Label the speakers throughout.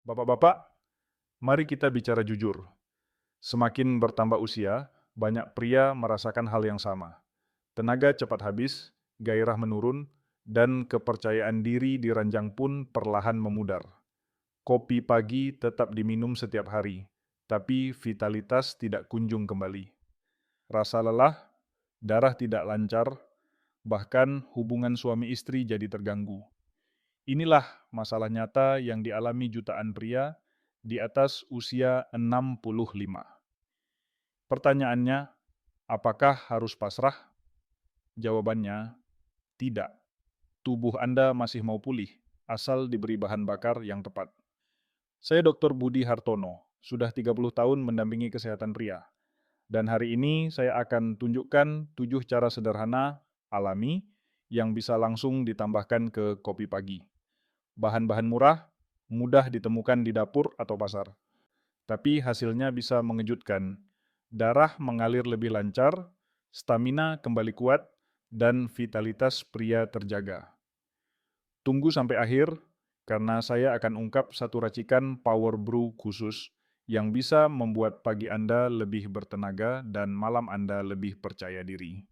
Speaker 1: Bapak-bapak, mari kita bicara jujur. Semakin bertambah usia, banyak pria merasakan hal yang sama. Tenaga cepat habis, gairah menurun, dan kepercayaan diri di ranjang pun perlahan memudar. Kopi pagi tetap diminum setiap hari, tapi vitalitas tidak kunjung kembali. Rasa lelah, darah tidak lancar, bahkan hubungan suami istri jadi terganggu. Inilah masalah nyata yang dialami jutaan pria di atas usia 65. Pertanyaannya, apakah harus pasrah? Jawabannya, tidak. Tubuh Anda masih mau pulih, asal diberi bahan bakar yang tepat. Saya Dr. Budi Hartono, sudah 30 tahun mendampingi kesehatan pria. Dan hari ini saya akan tunjukkan 7 cara sederhana, alami, yang bisa langsung ditambahkan ke kopi pagi. Bahan-bahan murah, mudah ditemukan di dapur atau pasar. Tapi hasilnya bisa mengejutkan. Darah mengalir lebih lancar, stamina kembali kuat, dan vitalitas pria terjaga. Tunggu sampai akhir, karena saya akan ungkap satu racikan Power Brew khusus yang bisa membuat pagi Anda lebih bertenaga dan malam Anda lebih percaya diri.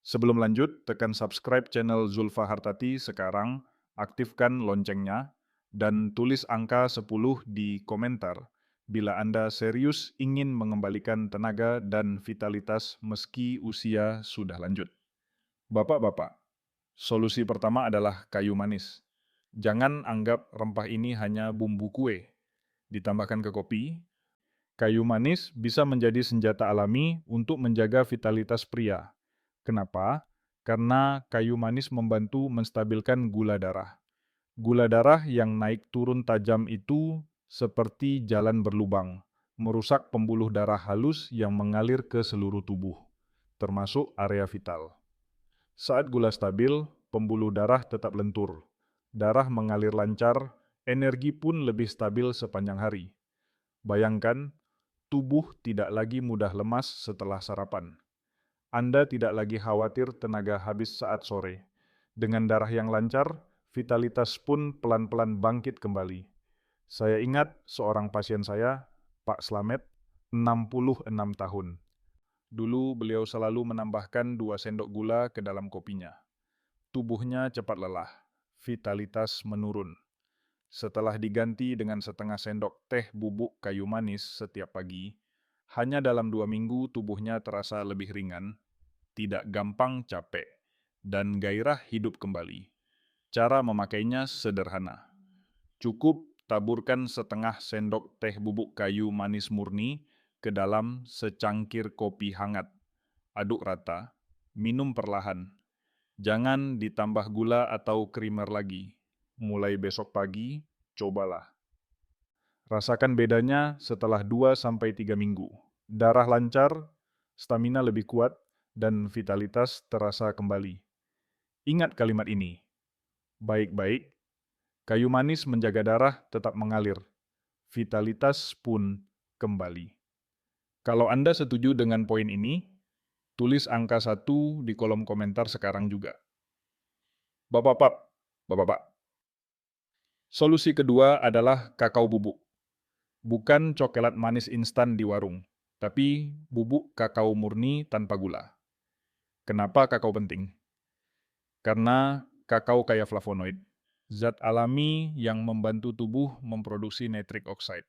Speaker 1: Sebelum lanjut, tekan subscribe channel Zulfa Hartati sekarang, aktifkan loncengnya, dan tulis angka 10 di komentar bila Anda serius ingin mengembalikan tenaga dan vitalitas meski usia sudah lanjut. Bapak-bapak, solusi pertama adalah kayu manis. Jangan anggap rempah ini hanya bumbu kue. Ditambahkan ke kopi, kayu manis bisa menjadi senjata alami untuk menjaga vitalitas pria. Kenapa? Karena kayu manis membantu menstabilkan gula darah. Gula darah yang naik turun tajam itu seperti jalan berlubang, merusak pembuluh darah halus yang mengalir ke seluruh tubuh, termasuk area vital. Saat gula stabil, pembuluh darah tetap lentur. Darah mengalir lancar, energi pun lebih stabil sepanjang hari. Bayangkan, tubuh tidak lagi mudah lemas setelah sarapan. Anda tidak lagi khawatir tenaga habis saat sore. Dengan darah yang lancar, vitalitas pun pelan-pelan bangkit kembali. Saya ingat seorang pasien saya, Pak Slamet, 66 tahun. Dulu beliau selalu menambahkan 2 sendok gula ke dalam kopinya. Tubuhnya cepat lelah, vitalitas menurun. Setelah diganti dengan setengah sendok teh bubuk kayu manis setiap pagi, hanya dalam 2 minggu tubuhnya terasa lebih ringan, tidak gampang capek, dan gairah hidup kembali. Cara memakainya sederhana. Cukup taburkan setengah sendok teh bubuk kayu manis murni ke dalam secangkir kopi hangat. Aduk rata, minum perlahan. Jangan ditambah gula atau krimer lagi. Mulai besok pagi, cobalah. Rasakan bedanya setelah 2-3 minggu. Darah lancar, stamina lebih kuat, dan vitalitas terasa kembali. Ingat kalimat ini, baik-baik, kayu manis menjaga darah tetap mengalir. Vitalitas pun kembali. Kalau Anda setuju dengan poin ini, tulis angka 1 di kolom komentar sekarang juga. Bapak-bapak, bapak-bapak. Solusi kedua adalah kakao bubuk. Bukan coklat manis instan di warung, tapi bubuk kakao murni tanpa gula. Kenapa kakao penting? Karena kakao kaya flavonoid, zat alami yang membantu tubuh memproduksi nitric oxide.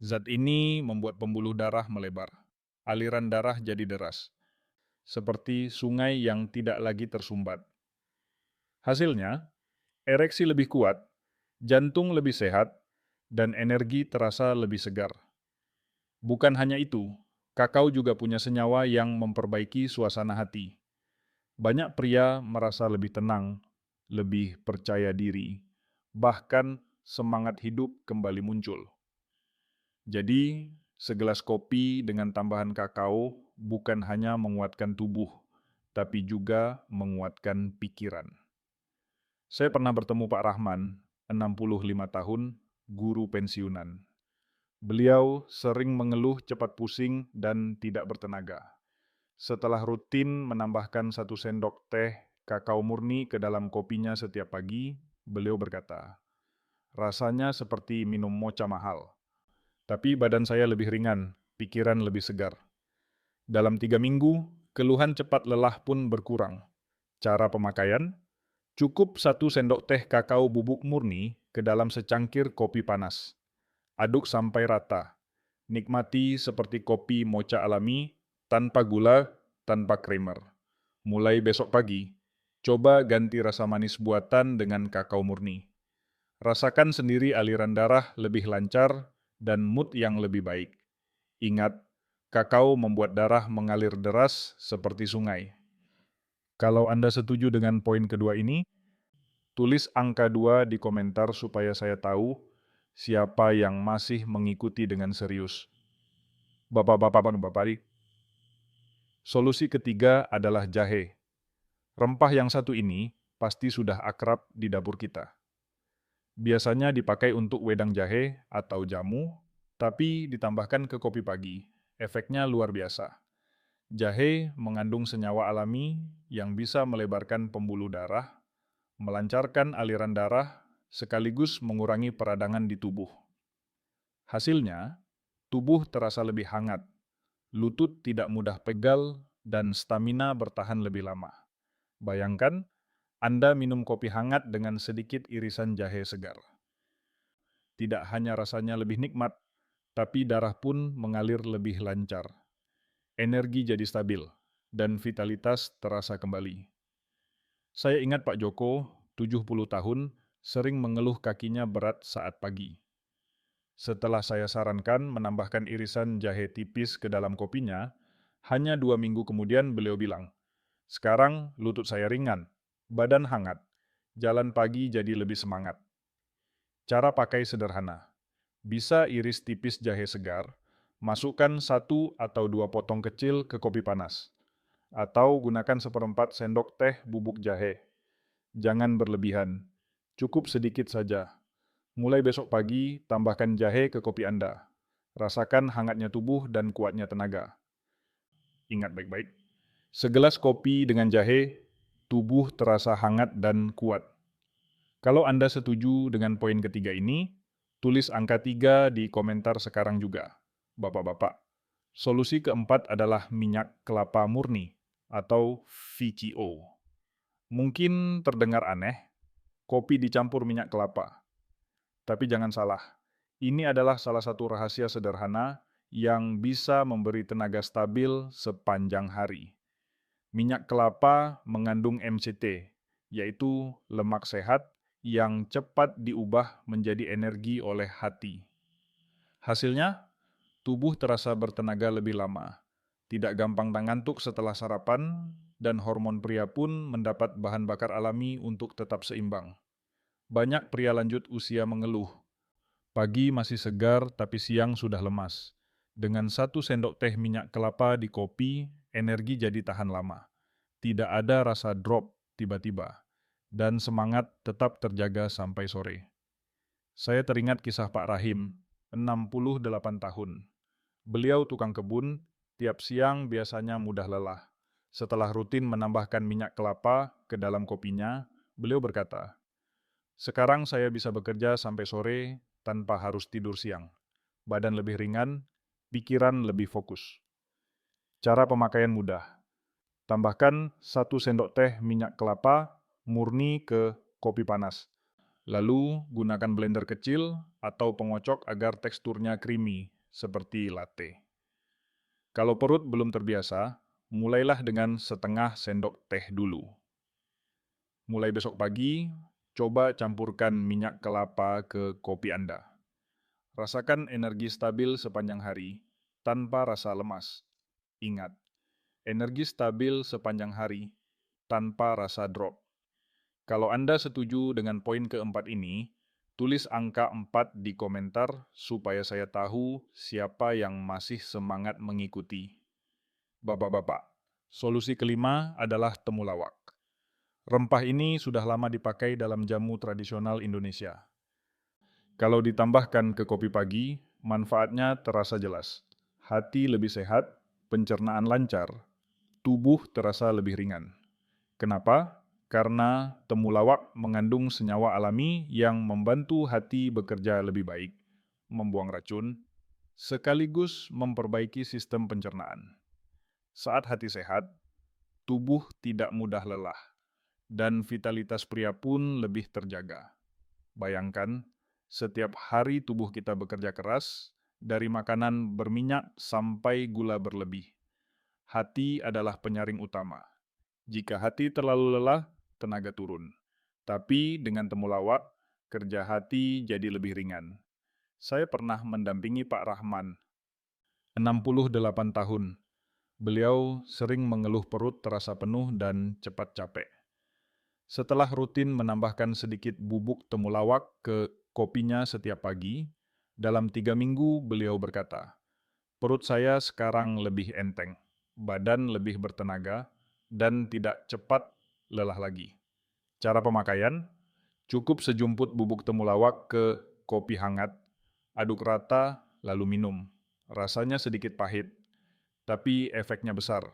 Speaker 1: Zat ini membuat pembuluh darah melebar. Aliran darah jadi deras, seperti sungai yang tidak lagi tersumbat. Hasilnya, ereksi lebih kuat, jantung lebih sehat, dan energi terasa lebih segar. Bukan hanya itu, kakao juga punya senyawa yang memperbaiki suasana hati. Banyak pria merasa lebih tenang, lebih percaya diri, bahkan semangat hidup kembali muncul. Jadi, segelas kopi dengan tambahan kakao bukan hanya menguatkan tubuh, tapi juga menguatkan pikiran. Saya pernah bertemu Pak Rahman, 65 tahun, guru pensiunan. Beliau sering mengeluh cepat pusing dan tidak bertenaga. Setelah rutin menambahkan 1 sendok teh kakao murni ke dalam kopinya setiap pagi, beliau berkata, Rasanya seperti minum mocha mahal. Tapi badan saya lebih ringan, pikiran lebih segar. Dalam 3 minggu, keluhan cepat lelah pun berkurang. Cara pemakaian, cukup 1 sendok teh kakao bubuk murni ke dalam secangkir kopi panas. Aduk sampai rata. Nikmati seperti kopi mocha alami, tanpa gula, tanpa creamer. Mulai besok pagi, coba ganti rasa manis buatan dengan kakao murni. Rasakan sendiri aliran darah lebih lancar dan mood yang lebih baik. Ingat, kakao membuat darah mengalir deras seperti sungai. Kalau Anda setuju dengan poin kedua ini, tulis angka 2 di komentar supaya saya tahu siapa yang masih mengikuti dengan serius. Bapak-bapak dan bapak, solusi ketiga adalah jahe. Rempah yang satu ini pasti sudah akrab di dapur kita. Biasanya dipakai untuk wedang jahe atau jamu, tapi ditambahkan ke kopi pagi. Efeknya luar biasa. Jahe mengandung senyawa alami yang bisa melebarkan pembuluh darah, melancarkan aliran darah, sekaligus mengurangi peradangan di tubuh. Hasilnya, tubuh terasa lebih hangat, lutut tidak mudah pegal, dan stamina bertahan lebih lama. Bayangkan, Anda minum kopi hangat dengan sedikit irisan jahe segar. Tidak hanya rasanya lebih nikmat, tapi darah pun mengalir lebih lancar. Energi jadi stabil, dan vitalitas terasa kembali. Saya ingat Pak Joko, 70 tahun, sering mengeluh kakinya berat saat pagi. Setelah saya sarankan menambahkan irisan jahe tipis ke dalam kopinya, hanya 2 minggu kemudian beliau bilang, "Sekarang lutut saya ringan, badan hangat, jalan pagi jadi lebih semangat." Cara pakai sederhana. Bisa iris tipis jahe segar, masukkan 1 atau 2 potong kecil ke kopi panas. Atau gunakan 1/4 sendok teh bubuk jahe. Jangan berlebihan, cukup sedikit saja. Mulai besok pagi, tambahkan jahe ke kopi Anda. Rasakan hangatnya tubuh dan kuatnya tenaga. Ingat baik-baik, segelas kopi dengan jahe, tubuh terasa hangat dan kuat. Kalau Anda setuju dengan poin ketiga ini, tulis angka 3 di komentar sekarang juga. Bapak-bapak, solusi keempat adalah minyak kelapa murni atau VCO. Mungkin terdengar aneh, kopi dicampur minyak kelapa. Tapi jangan salah, ini adalah salah satu rahasia sederhana yang bisa memberi tenaga stabil sepanjang hari. Minyak kelapa mengandung MCT, yaitu lemak sehat yang cepat diubah menjadi energi oleh hati. Hasilnya, tubuh terasa bertenaga lebih lama, tidak gampang ngantuk setelah sarapan, dan hormon pria pun mendapat bahan bakar alami untuk tetap seimbang. Banyak pria lanjut usia mengeluh, pagi masih segar tapi siang sudah lemas. Dengan 1 sendok teh minyak kelapa di kopi, energi jadi tahan lama. Tidak ada rasa drop tiba-tiba, dan semangat tetap terjaga sampai sore. Saya teringat kisah Pak Rahim, 68 tahun. Beliau tukang kebun, tiap siang biasanya mudah lelah. Setelah rutin menambahkan minyak kelapa ke dalam kopinya, beliau berkata, "Sekarang saya bisa bekerja sampai sore tanpa harus tidur siang. Badan lebih ringan, pikiran lebih fokus." Cara pemakaian mudah. Tambahkan 1 sendok teh minyak kelapa murni ke kopi panas. Lalu gunakan blender kecil atau pengocok agar teksturnya creamy, seperti latte. Kalau perut belum terbiasa, mulailah dengan 1/2 sendok teh dulu. Mulai besok pagi, coba campurkan minyak kelapa ke kopi Anda. Rasakan energi stabil sepanjang hari, tanpa rasa lemas. Ingat, energi stabil sepanjang hari, tanpa rasa drop. Kalau Anda setuju dengan poin keempat ini, tulis angka 4 di komentar supaya saya tahu siapa yang masih semangat mengikuti. Bapak-bapak, solusi kelima adalah temulawak. Rempah ini sudah lama dipakai dalam jamu tradisional Indonesia. Kalau ditambahkan ke kopi pagi, manfaatnya terasa jelas. Hati lebih sehat, pencernaan lancar, tubuh terasa lebih ringan. Kenapa? karena temulawak mengandung senyawa alami yang membantu hati bekerja lebih baik, membuang racun, sekaligus memperbaiki sistem pencernaan. Saat hati sehat, tubuh tidak mudah lelah, dan vitalitas pria pun lebih terjaga. Bayangkan, setiap hari tubuh kita bekerja keras, dari makanan berminyak sampai gula berlebih. Hati adalah penyaring utama. Jika hati terlalu lelah, tenaga turun. Tapi dengan temulawak, kerja hati jadi lebih ringan. Saya pernah mendampingi Pak Rahman, 68 tahun. Beliau sering mengeluh perut terasa penuh dan cepat capek. Setelah rutin menambahkan sedikit bubuk temulawak ke kopinya setiap pagi, dalam 3 minggu beliau berkata, "Perut saya sekarang lebih enteng, badan lebih bertenaga, dan tidak cepat lelah lagi." Cara pemakaian, cukup sejumput bubuk temulawak ke kopi hangat, aduk rata, lalu minum. Rasanya sedikit pahit, tapi efeknya besar.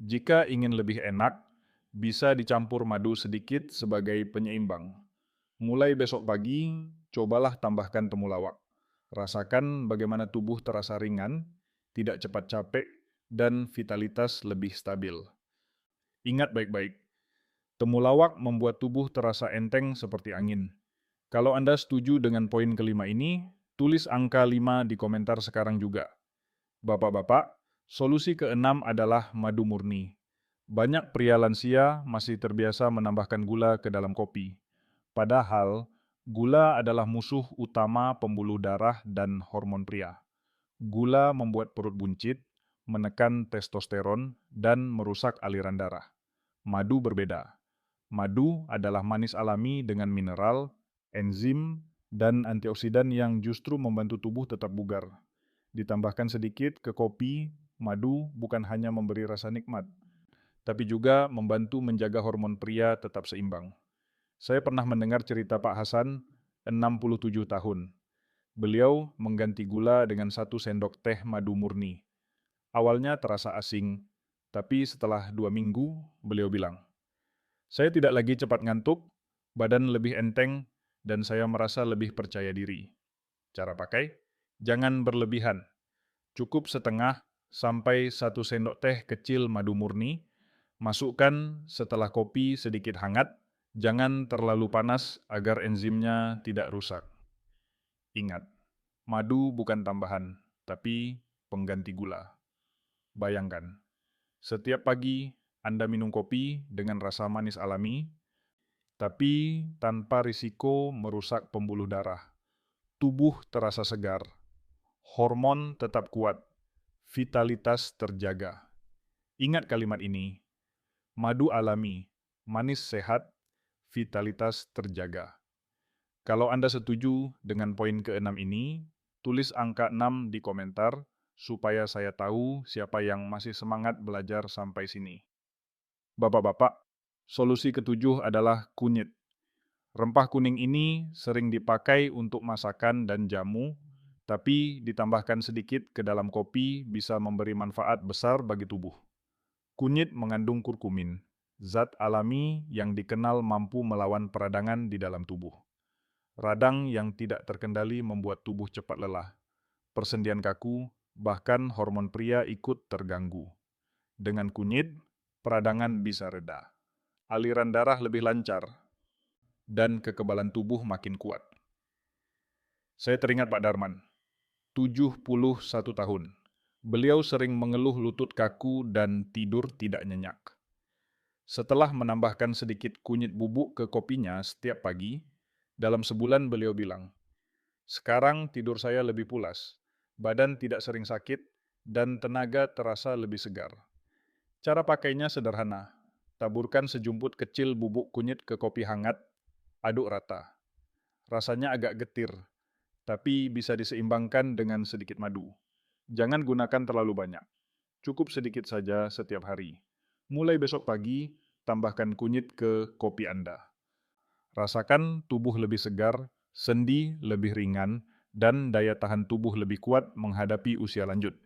Speaker 1: Jika ingin lebih enak, bisa dicampur madu sedikit sebagai penyeimbang. Mulai besok pagi, cobalah tambahkan temulawak. Rasakan bagaimana tubuh terasa ringan, tidak cepat capek, dan vitalitas lebih stabil. Ingat baik-baik, temulawak membuat tubuh terasa enteng seperti angin. Kalau Anda setuju dengan poin kelima ini, tulis angka 5 di komentar sekarang juga. Bapak-bapak, solusi keenam adalah madu murni. Banyak pria lansia masih terbiasa menambahkan gula ke dalam kopi. Padahal, gula adalah musuh utama pembuluh darah dan hormon pria. Gula membuat perut buncit, menekan testosteron, dan merusak aliran darah. Madu berbeda. Madu adalah manis alami dengan mineral, enzim, dan antioksidan yang justru membantu tubuh tetap bugar. Ditambahkan sedikit ke kopi, madu bukan hanya memberi rasa nikmat, tapi juga membantu menjaga hormon pria tetap seimbang. Saya pernah mendengar cerita Pak Hasan, 67 tahun. Beliau mengganti gula dengan 1 sendok teh madu murni. Awalnya terasa asing, tapi setelah 2 minggu, beliau bilang, "Saya tidak lagi cepat ngantuk, badan lebih enteng, dan saya merasa lebih percaya diri." Cara pakai? Jangan berlebihan. Cukup setengah sampai 1 sendok teh kecil madu murni. Masukkan setelah kopi sedikit hangat, jangan terlalu panas agar enzimnya tidak rusak. Ingat, madu bukan tambahan, tapi pengganti gula. Bayangkan, setiap pagi Anda minum kopi dengan rasa manis alami, tapi tanpa risiko merusak pembuluh darah. Tubuh terasa segar, hormon tetap kuat, vitalitas terjaga. Ingat kalimat ini, madu alami, manis sehat, vitalitas terjaga. Kalau Anda setuju dengan poin ke-6 ini, tulis angka 6 di komentar supaya saya tahu siapa yang masih semangat belajar sampai sini. Bapak-bapak, solusi ketujuh adalah kunyit. Rempah kuning ini sering dipakai untuk masakan dan jamu, tapi ditambahkan sedikit ke dalam kopi bisa memberi manfaat besar bagi tubuh. Kunyit mengandung kurkumin, zat alami yang dikenal mampu melawan peradangan di dalam tubuh. Radang yang tidak terkendali membuat tubuh cepat lelah. Persendian kaku, bahkan hormon pria ikut terganggu. Dengan kunyit, peradangan bisa reda. Aliran darah lebih lancar, dan kekebalan tubuh makin kuat. Saya teringat Pak Darman, 71 tahun. Beliau sering mengeluh lutut kaku dan tidur tidak nyenyak. Setelah menambahkan sedikit kunyit bubuk ke kopinya setiap pagi, dalam sebulan beliau bilang, "Sekarang tidur saya lebih pulas, badan tidak sering sakit, dan tenaga terasa lebih segar." Cara pakainya sederhana. Taburkan sejumput kecil bubuk kunyit ke kopi hangat, aduk rata. Rasanya agak getir, tapi bisa diseimbangkan dengan sedikit madu. Jangan gunakan terlalu banyak. Cukup sedikit saja setiap hari. Mulai besok pagi, tambahkan kunyit ke kopi Anda. Rasakan tubuh lebih segar, sendi lebih ringan, dan daya tahan tubuh lebih kuat menghadapi usia lanjut.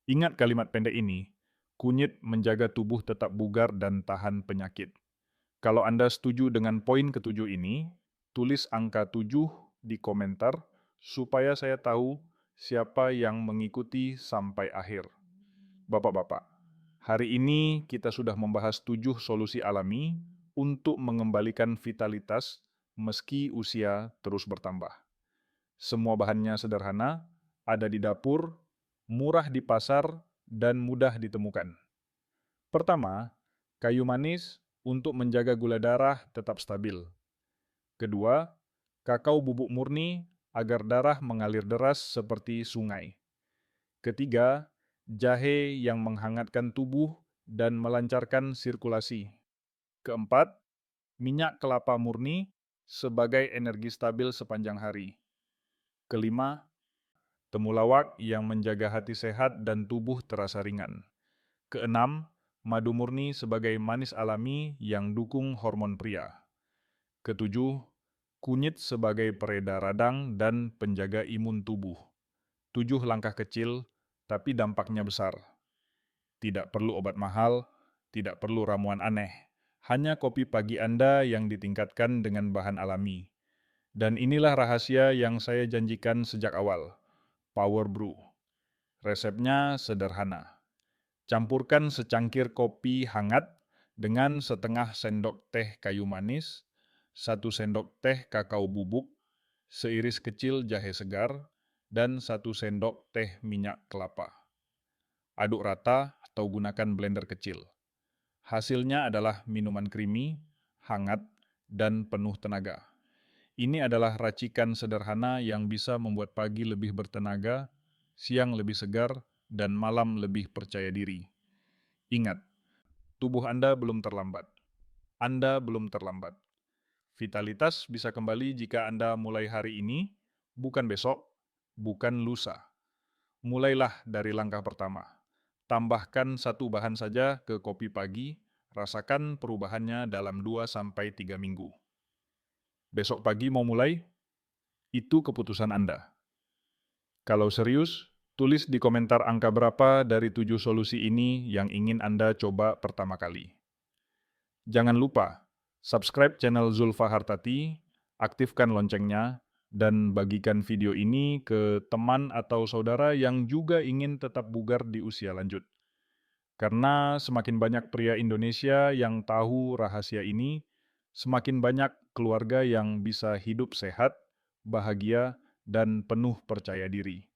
Speaker 1: Ingat kalimat pendek ini, kunyit menjaga tubuh tetap bugar dan tahan penyakit. Kalau Anda setuju dengan poin ketujuh ini, tulis angka 7 di komentar supaya saya tahu siapa yang mengikuti sampai akhir. Bapak-bapak, hari ini kita sudah membahas 7 solusi alami untuk mengembalikan vitalitas meski usia terus bertambah. Semua bahannya sederhana, ada di dapur, murah di pasar, dan mudah ditemukan. Pertama, kayu manis untuk menjaga gula darah tetap stabil. Kedua, kakao bubuk murni agar darah mengalir deras seperti sungai. Ketiga, jahe yang menghangatkan tubuh dan melancarkan sirkulasi. Keempat, minyak kelapa murni sebagai energi stabil sepanjang hari. Kelima, temulawak yang menjaga hati sehat dan tubuh terasa ringan. Keenam, madu murni sebagai manis alami yang dukung hormon pria. Ketujuh, kunyit sebagai pereda radang dan penjaga imun tubuh. 7 langkah kecil, tapi dampaknya besar. Tidak perlu obat mahal, tidak perlu ramuan aneh. Hanya kopi pagi Anda yang ditingkatkan dengan bahan alami. Dan inilah rahasia yang saya janjikan sejak awal. Power Brew. Resepnya sederhana. Campurkan secangkir kopi hangat dengan setengah sendok teh kayu manis, 1 sendok teh kakao bubuk, seiris kecil jahe segar, dan 1 sendok teh minyak kelapa. Aduk rata atau gunakan blender kecil. Hasilnya adalah minuman creamy, hangat, dan penuh tenaga. Ini adalah racikan sederhana yang bisa membuat pagi lebih bertenaga, siang lebih segar, dan malam lebih percaya diri. Ingat, tubuh Anda belum terlambat. Anda belum terlambat. Vitalitas bisa kembali jika Anda mulai hari ini, bukan besok, bukan lusa. Mulailah dari langkah pertama. Tambahkan 1 bahan saja ke kopi pagi, rasakan perubahannya dalam 2-3 minggu. Besok pagi mau mulai? Itu keputusan Anda. Kalau serius, tulis di komentar angka berapa dari 7 solusi ini yang ingin Anda coba pertama kali. Jangan lupa, subscribe channel Zulfa Hartati, aktifkan loncengnya, dan bagikan video ini ke teman atau saudara yang juga ingin tetap bugar di usia lanjut. Karena semakin banyak pria Indonesia yang tahu rahasia ini, semakin banyak keluarga yang bisa hidup sehat, bahagia, dan penuh percaya diri.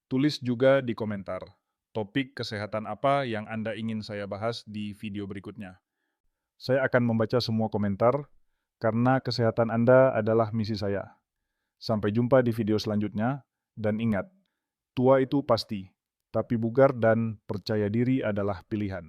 Speaker 1: Tulis juga di komentar, topik kesehatan apa yang Anda ingin saya bahas di video berikutnya. Saya akan membaca semua komentar, karena kesehatan Anda adalah misi saya. Sampai jumpa di video selanjutnya, dan ingat, tua itu pasti, tapi bugar dan percaya diri adalah pilihan.